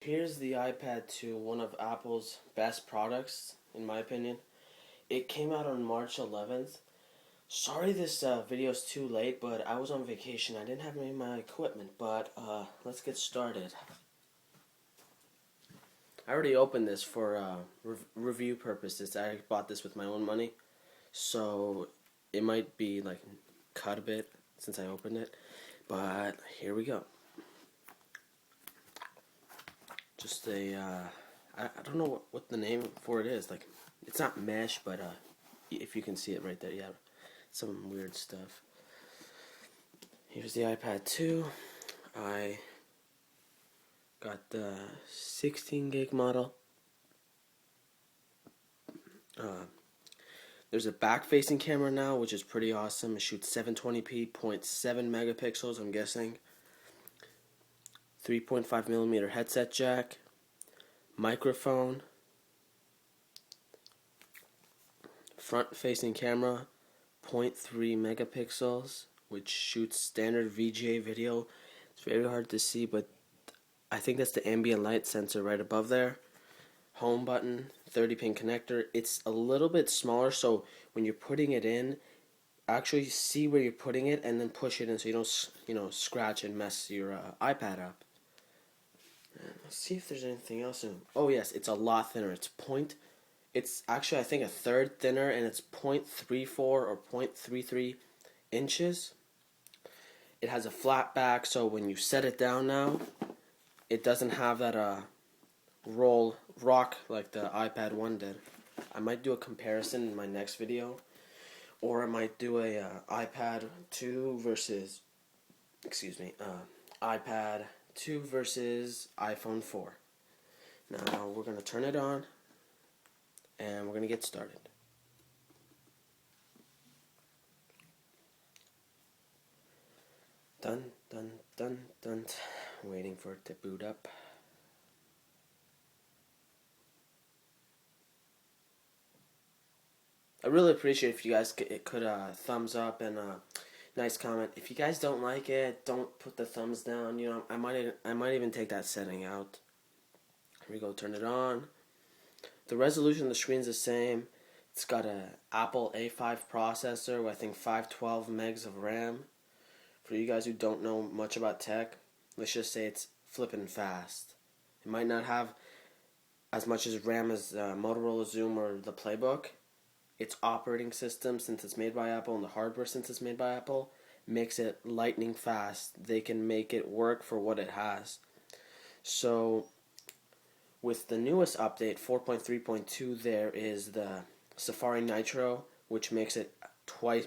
Here's the iPad 2, one of Apple's best products, in my opinion. It came out on March 11th. Sorry this video is too late, but I was on vacation. I didn't have any of my equipment, but let's get started. I already opened this for review purposes. I bought this with my own money, so it might be like cut a bit since I opened it, but here we go. Just I don't know what the name for it is. Like, it's not mesh, but if you can see it right there, yeah, some weird stuff. Here's the iPad 2. I got the 16 gig model. There's a back-facing camera now, which is pretty awesome. It shoots 720p, 0.7 megapixels, I'm guessing. 3.5mm headset jack. Microphone. Front-facing camera, 0.3 megapixels, which shoots standard VGA video. It's very hard to see, but I think that's the ambient light sensor right above there. Home button, 30-pin connector. It's a little bit smaller, so when you're putting it in, actually see where you're putting it and then push it in so you don't, scratch and mess your iPad up. And let's see if there's anything else in. Oh yes, it's a lot thinner. It's actually, I think, a third thinner, and it's 0.34 or 0.33 inches. It has a flat back, so when you set it down now, it doesn't have that rock like the iPad 1 did. I might do a comparison in my next video, or I might do a iPad 2 versus, iPad 2 versus iPhone 4. Now we're going to turn it on, and we're going to get started. Dun, dun, dun, dun. Waiting for it to boot up. I really appreciate if you guys could thumbs up and nice comment. If you guys don't like it, don't put the thumbs down. I might even take that setting out. Here we go. Turn it on. The resolution of the screen is the same. It's got a Apple A5 processor with, I think, 512 megs of RAM. For you guys who don't know much about tech, let's just say it's flippin' fast. It might not have as much as RAM as Motorola Xoom or the Playbook. Its operating system, since it's made by Apple, and the hardware, since it's made by Apple, makes it lightning fast. They can make it work for what it has. So, with the newest update, 4.3.2, there is the Safari Nitro, which makes it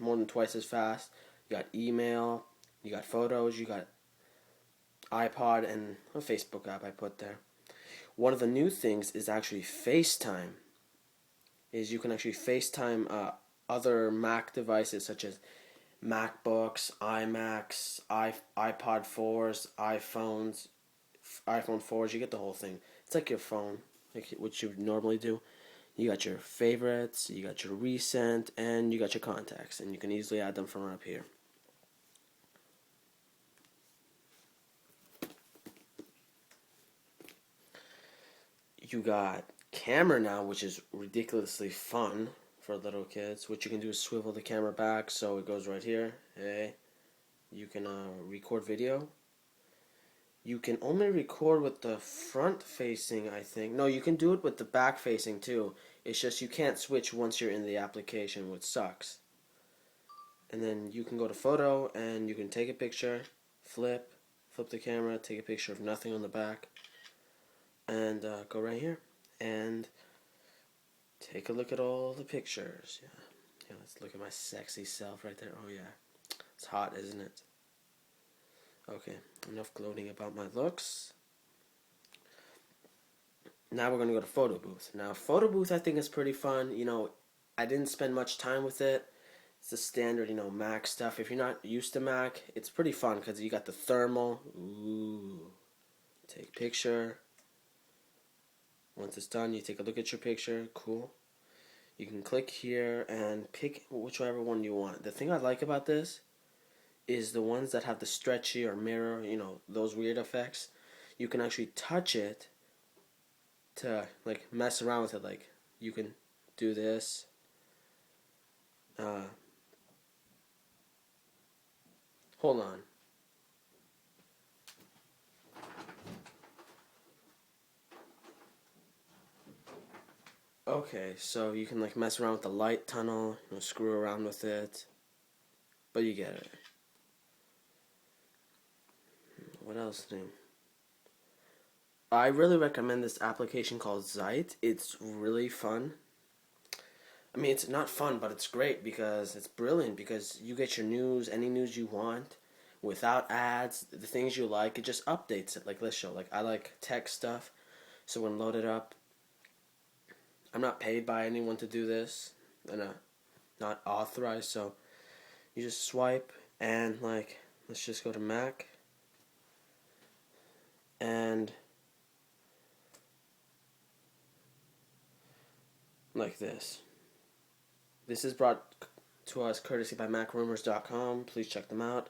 more than twice as fast. You got email, you got photos, you got iPod, and a Facebook app I put there. One of the new things is actually FaceTime. You can actually FaceTime other Mac devices such as MacBooks, iMacs, iPod 4s, iPhones, iPhone 4s. You get the whole thing. It's like your phone, like what you would normally do. You got your favorites, you got your recent, and you got your contacts, and you can easily add them from up here. You got camera now, which is ridiculously fun for little kids. What you can do is swivel the camera back so it goes right here. Hey, you can record video. You can only record with the front facing, I think. No, you can do it with the back facing too. It's just you can't switch once you're in the application, which sucks. And then you can go to photo and you can take a picture, flip the camera, take a picture of nothing on the back, and go right here and take a look at all the pictures. Yeah, let's look at my sexy self right there. Oh yeah, it's hot, isn't it? Okay, enough gloating about my looks. Now we're gonna go to photo booth. Now photo booth I think is pretty fun. I didn't spend much time with it. It's the standard, Mac stuff. If you're not used to Mac, it's pretty fun because you got the thermal. Ooh, take picture. Once it's done, you take a look at your picture. Cool. You can click here and pick whichever one you want. The thing I like about this is the ones that have the stretchy or mirror, those weird effects. You can actually touch it to like mess around with it. Like you can do this. Hold on. Okay, so you can like mess around with the light tunnel, screw around with it, but you get it. What else new? I really recommend this application called Zeit. It's really fun. I mean, it's not fun, but it's great because it's brilliant because you get your news, any news you want, without ads, the things you like, it just updates it. Like this show, like I like tech stuff, so when loaded up, I'm not paid by anyone to do this, and not authorized, so you just swipe, and like, let's just go to Mac, and like this. This is brought to us courtesy by MacRumors.com. Please check them out.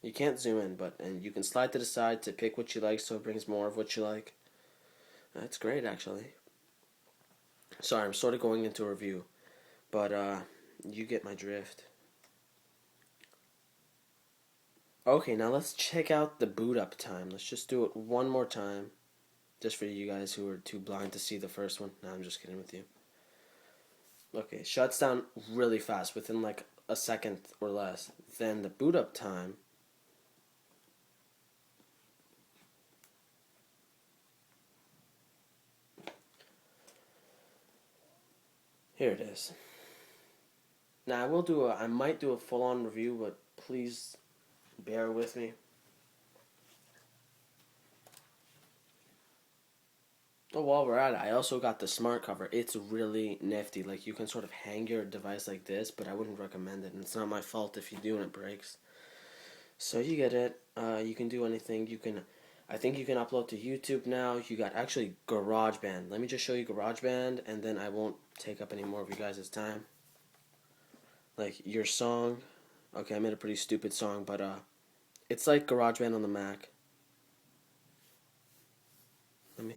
You can't zoom in, and you can slide to the side to pick what you like, so it brings more of what you like. That's great, actually. Sorry, I'm sort of going into a review, but you get my drift. Okay, now let's check out the boot up time. Let's just do it one more time, just for you guys who are too blind to see the first one. No, I'm just kidding with you. Okay, shuts down really fast, within like a second or less. Then the boot up time. Here it is. Now I might do a full-on review, but please bear with me. Oh, while we're at it, I also got the smart cover. It's really nifty. Like you can sort of hang your device like this, but I wouldn't recommend it. And it's not my fault if you do and it breaks. So you get it. You can do anything. I think you can upload to YouTube now. You got actually GarageBand. Let me just show you GarageBand, and then I won't take up any more of you guys' time. Like your song. Okay, I made a pretty stupid song, but it's like GarageBand on the Mac. Let me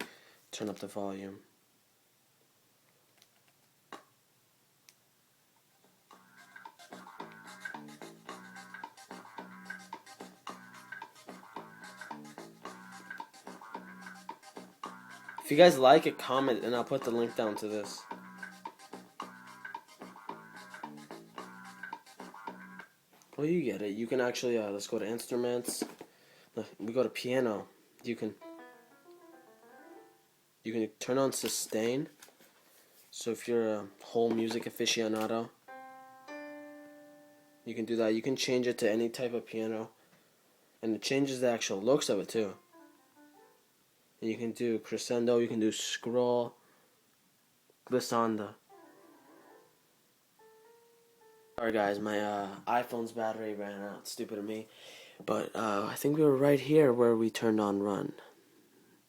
turn up the volume. If you guys like it, comment, and I'll put the link down to this. Well, you get it. You can actually, let's go to instruments. We go to piano. You can turn on sustain. So if you're a whole music aficionado, you can do that. You can change it to any type of piano, and it changes the actual looks of it too. And you can do crescendo, you can do scroll, glissando. Sorry guys, my iPhone's battery ran out. Stupid of me. But I think we were right here where we turned on run.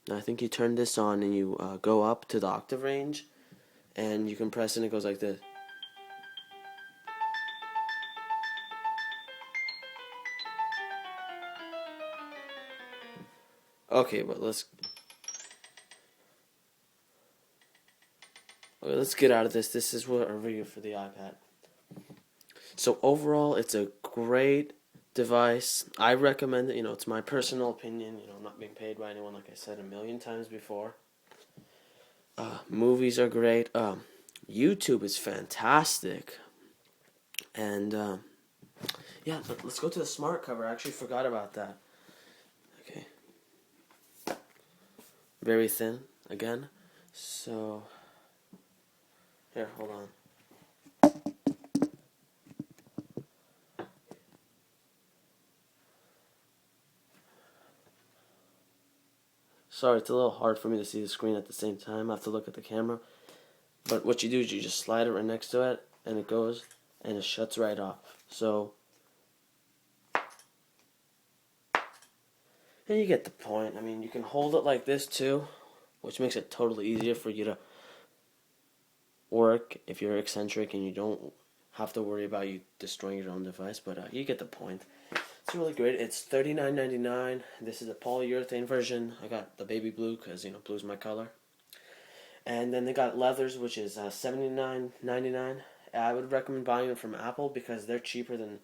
Now, I think you turn this on and you go up to the octave range, and you can press and it goes like this. Okay, but let's get out of this. This is what a review for the iPad. So overall, it's a great device. I recommend it. It's my personal opinion. I'm not being paid by anyone, like I said a million times before. Movies are great. YouTube is fantastic. And yeah, but let's go to the smart cover. I actually forgot about that. Okay. Very thin again. So here, hold on. Sorry, it's a little hard for me to see the screen at the same time. I have to look at the camera. But what you do is you just slide it right next to it, and it goes, and it shuts right off. So, and you get the point. I mean, you can hold it like this too, which makes it totally easier for you to work if you're eccentric and you don't have to worry about you destroying your own device. But you get the point. It's really great. It's $39.99. This is a polyurethane version. I got the baby blue because blue's my color. And then they got leathers, which is $79.99. I would recommend buying them from Apple because they're cheaper than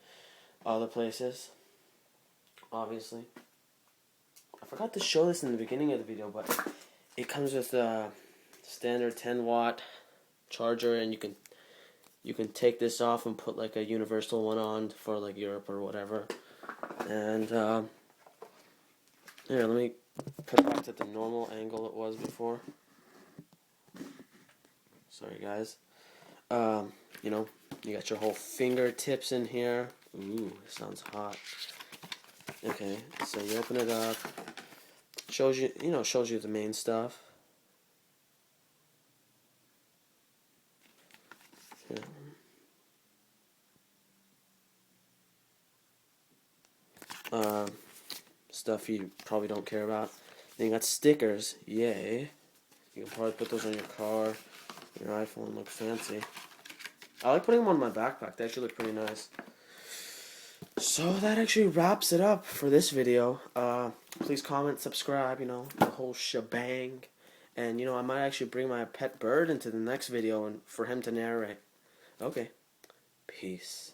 other places. Obviously, I forgot to show this in the beginning of the video, but it comes with a standard 10-watt charger, and you can take this off and put like a universal one on for like Europe or whatever. And here, let me put it back to the normal angle it was before. Sorry, guys. You know, you got your whole fingertips in here. Ooh, sounds hot. Okay, so you open it up. Shows you, shows you the main stuff. Yeah. Stuff you probably don't care about. Then you got stickers. Yay. You can probably put those on your car, your iPhone, look fancy. I like putting them on my backpack. They actually look pretty nice. So that actually wraps it up for this video. Please comment, subscribe, the whole shebang. And, I might actually bring my pet bird into the next video and for him to narrate. Okay. Peace.